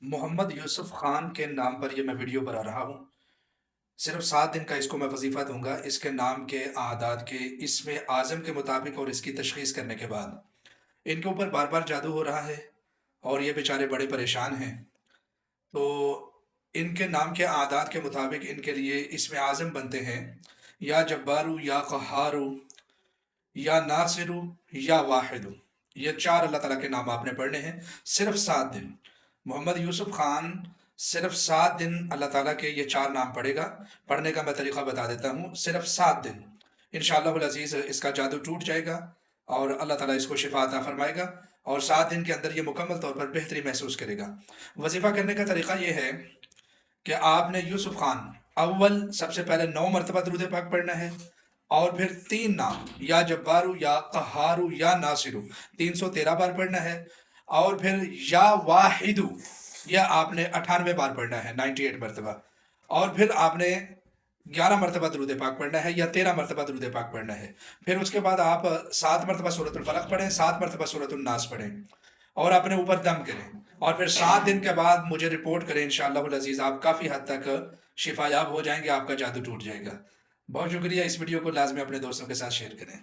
मोहम्मद यूसुफ खान के नाम पर ये मैं वीडियो बना रहा हूँ। सिर्फ़ 7 दिन का इसको मैं वज़ीफ़ा दूँगा, इसके नाम के, आदात के, इसमें आज़म के मुताबिक और इसकी तशख़ीस करने के बाद। इनके ऊपर बार-बार जादू हो रहा है और ये बेचारे बड़े परेशान हैं। तो इनके नाम के आदात के मुताबिक इनके लिए इसमें आज़म बनते हैं, या जब्बारू, या क़हारू, या नासिरू, या वाहिदु। ये 4 अल्लाह ताला के नाम आपने पढ़ने हैं, सिर्फ़ 7 दिन। मोहम्मद यूसुफ खान सिर्फ़ 7 दिन अल्लाह ताला के ये 4 नाम पढ़ेगा। पढ़ने का मैं तरीक़ा बता देता हूँ, सिर्फ़ 7 दिन। इंशाअल्लाहुल अज़ीज़ इसका जादू टूट जाएगा और अल्लाह ताला इसको शिफ़ा अता फ़रमाएगा और 7 दिन के अंदर ये मुकम्मल तौर पर बेहतरी महसूस करेगा। वज़ीफ़ा करने का तरीक़ा ये है कि आपने यूसुफ खान अव्वल सबसे पहले 9 मरतबा दुरूद पाक पढ़ना है और फिर 3 नाम या जब्बारू, या क़हारू, या नासिरू 313 बार पढ़ना है और फिर या वाहिदु यह आपने 98 बार पढ़ना है, 98 मरतबा। और फिर आपने 11 मरतबा दुरूद पाक पढ़ना है या 13 मरतबा दुरूद पाक पढ़ना है। फिर उसके बाद आप 7 मरतबा सूरतुल फलक पढ़ें, 7 मरतबा सूरतुन नास पढ़ें और अपने ऊपर दम करें और फिर 7 दिन के बाद मुझे रिपोर्ट करें। इंशाअल्लाहुल अज़ीज़ आप काफ़ी हद तक शिफायाब हो जाएँगे, आपका जादू टूट जाएगा। बहुत शुक्रिया, इस वीडियो को लाज़मी अपने दोस्तों के साथ शेयर करें।